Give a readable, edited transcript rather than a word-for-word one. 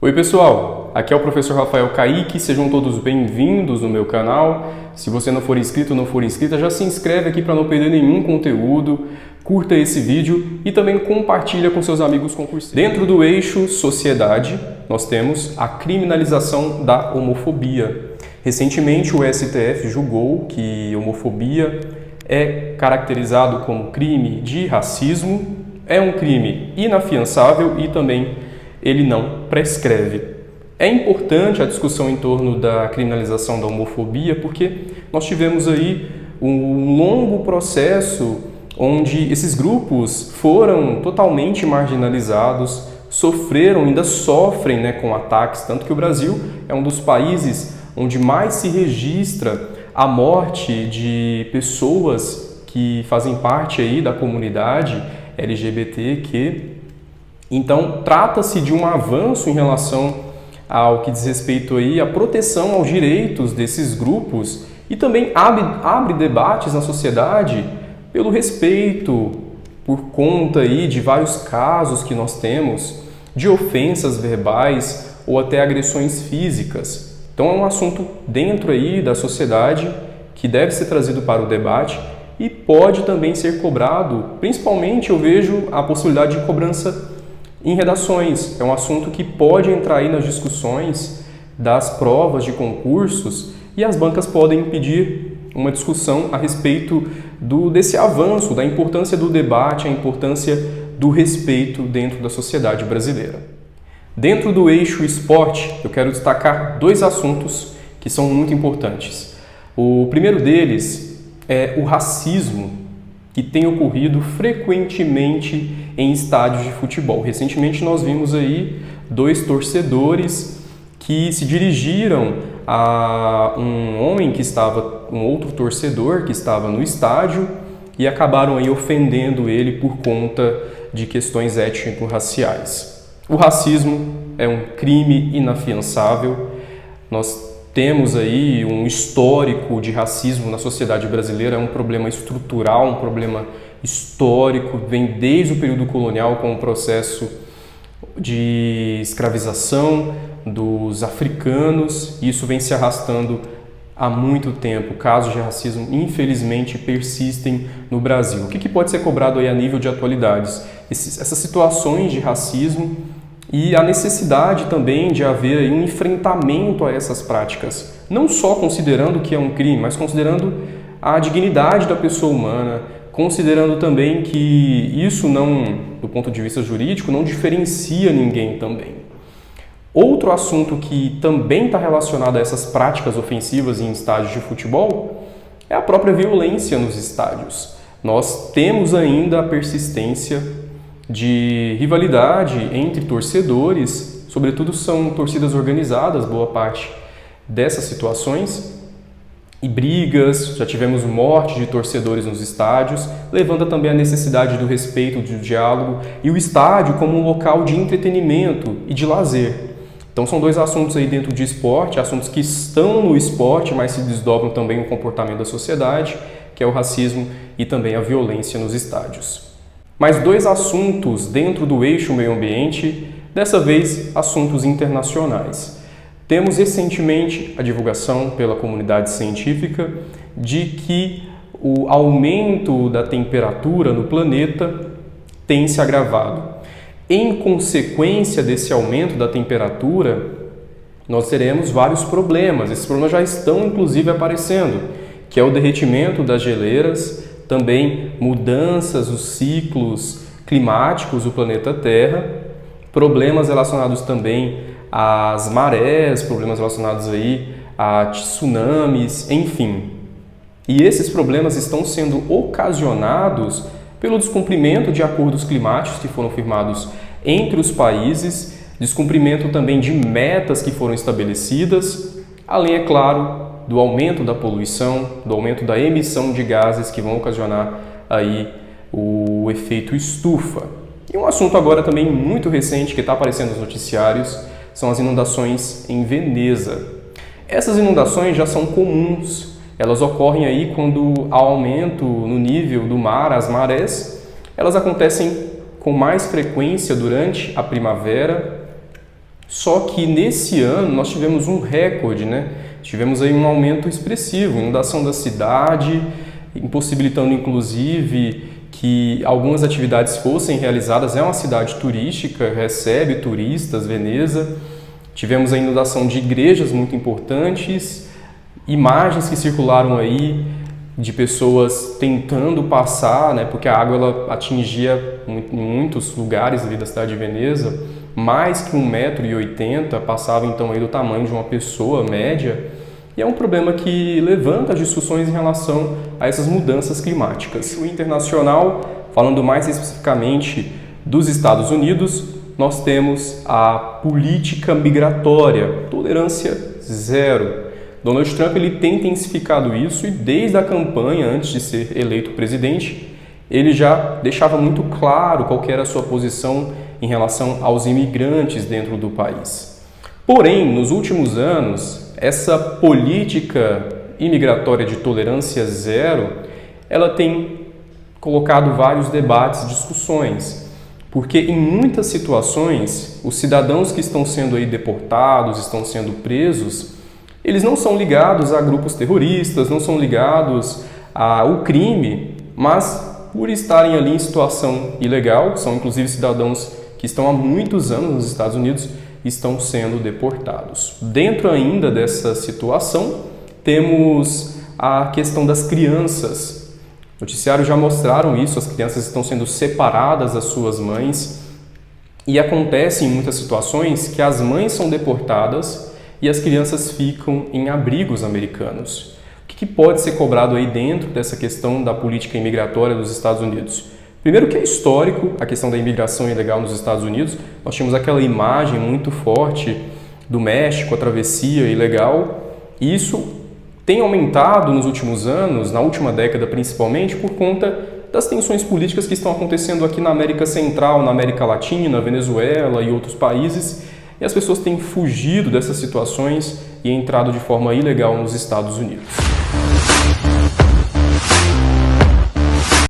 Oi pessoal, aqui é o professor Rafael Kaique, sejam todos bem-vindos no meu canal. Se você não for inscrito ou não for inscrita, já se inscreve aqui para não perder nenhum conteúdo, curta esse vídeo e também compartilha com seus amigos concurseiros. Dentro do eixo sociedade, nós temos a criminalização da homofobia. Recentemente o STF julgou que homofobia é caracterizado como crime de racismo, é um crime inafiançável e também ele não prescreve. É importante a discussão em torno da criminalização da homofobia porque nós tivemos aí um longo processo onde esses grupos foram totalmente marginalizados, sofreram, ainda sofrem com ataques, tanto que o Brasil é um dos países onde mais se registra a morte de pessoas que fazem parte aí da comunidade LGBTQ. Então, trata-se de um avanço em relação ao que diz respeito aí à proteção aos direitos desses grupos e também abre debates na sociedade pelo respeito, por conta aí de vários casos que nós temos de ofensas verbais ou até agressões físicas. Então, é um assunto dentro aí da sociedade que deve ser trazido para o debate e pode também ser cobrado, principalmente eu vejo a possibilidade de cobrança em redações. É um assunto que pode entrar aí nas discussões das provas de concursos e as bancas podem pedir uma discussão a respeito desse avanço, da importância do debate, a importância do respeito dentro da sociedade brasileira. Dentro do eixo esporte, eu quero destacar dois assuntos que são muito importantes. O primeiro deles é o racismo que tem ocorrido frequentemente em estádios de futebol. Recentemente nós vimos aí dois torcedores que se dirigiram a um outro torcedor que estava no estádio e acabaram aí ofendendo ele por conta de questões étnico-raciais. O racismo é um crime inafiançável. Nós temos aí um histórico de racismo na sociedade brasileira, é um problema estrutural, um problema histórico, vem desde o período colonial com o processo de escravização dos africanos, e isso vem se arrastando há muito tempo. Casos de racismo, infelizmente, persistem no Brasil. O que pode ser cobrado aí a nível de atualidades? Essas situações de racismo e a necessidade também de haver aí um enfrentamento a essas práticas, não só considerando que é um crime, mas considerando a dignidade da pessoa humana, considerando também que isso não, do ponto de vista jurídico, não diferencia ninguém também. Outro assunto que também está relacionado a essas práticas ofensivas em estádios de futebol é a própria violência nos estádios. Nós temos ainda a persistência de rivalidade entre torcedores, sobretudo são torcidas organizadas, boa parte dessas situações, e brigas, já tivemos morte de torcedores nos estádios, levanta também a necessidade do respeito, do diálogo e o estádio como um local de entretenimento e de lazer. Então são dois assuntos aí dentro de esporte, assuntos que estão no esporte, mas se desdobram também no comportamento da sociedade, que é o racismo e também a violência nos estádios. Mais dois assuntos dentro do eixo meio ambiente, dessa vez assuntos internacionais. Temos recentemente a divulgação pela comunidade científica de que o aumento da temperatura no planeta tem se agravado. Em consequência desse aumento da temperatura, nós teremos vários problemas. Esses problemas já estão inclusive aparecendo, que é o derretimento das geleiras, também mudanças nos ciclos climáticos do planeta Terra, problemas relacionados também às marés, problemas relacionados aí a tsunamis, enfim. E esses problemas estão sendo ocasionados pelo descumprimento de acordos climáticos que foram firmados entre os países, descumprimento também de metas que foram estabelecidas, além, é claro, do aumento da poluição, do aumento da emissão de gases que vão ocasionar aí o efeito estufa. E um assunto agora também muito recente que está aparecendo nos noticiários são as inundações em Veneza. Essas inundações já são comuns, elas ocorrem aí quando há aumento no nível do mar, as marés, elas acontecem com mais frequência durante a primavera, Só que nesse ano nós tivemos um recorde, né? Tivemos aí um aumento expressivo, inundação da cidade, impossibilitando inclusive que algumas atividades fossem realizadas. É uma cidade turística, recebe turistas, Veneza. Tivemos a inundação de igrejas muito importantes, imagens que circularam aí de pessoas tentando passar, né, porque a água ela atingia em muitos lugares ali da cidade de Veneza, mais que 1,80 m, passava então aí do tamanho de uma pessoa média, e é um problema que levanta discussões em relação a essas mudanças climáticas. O internacional, falando mais especificamente dos Estados Unidos, nós temos a política migratória, tolerância zero. Donald Trump ele tem intensificado isso e desde a campanha, antes de ser eleito presidente, ele já deixava muito claro qual que era a sua posição em relação aos imigrantes dentro do país. Porém, nos últimos anos, essa política imigratória de tolerância zero, ela tem colocado vários debates, discussões, porque em muitas situações, os cidadãos que estão sendo aí deportados, estão sendo presos, eles não são ligados a grupos terroristas, não são ligados ao crime, mas por estarem ali em situação ilegal, são inclusive cidadãos que estão há muitos anos nos Estados Unidos, estão sendo deportados. Dentro ainda dessa situação, temos a questão das crianças. Noticiários já mostraram isso, as crianças estão sendo separadas das suas mães e acontece em muitas situações que as mães são deportadas e as crianças ficam em abrigos americanos. O que pode ser cobrado aí dentro dessa questão da política imigratória dos Estados Unidos? Primeiro que é histórico a questão da imigração ilegal nos Estados Unidos. Nós tínhamos aquela imagem muito forte do México, a travessia ilegal. E isso tem aumentado nos últimos anos, na última década principalmente, por conta das tensões políticas que estão acontecendo aqui na América Central, na América Latina, Venezuela e outros países. E as pessoas têm fugido dessas situações e entrado de forma ilegal nos Estados Unidos.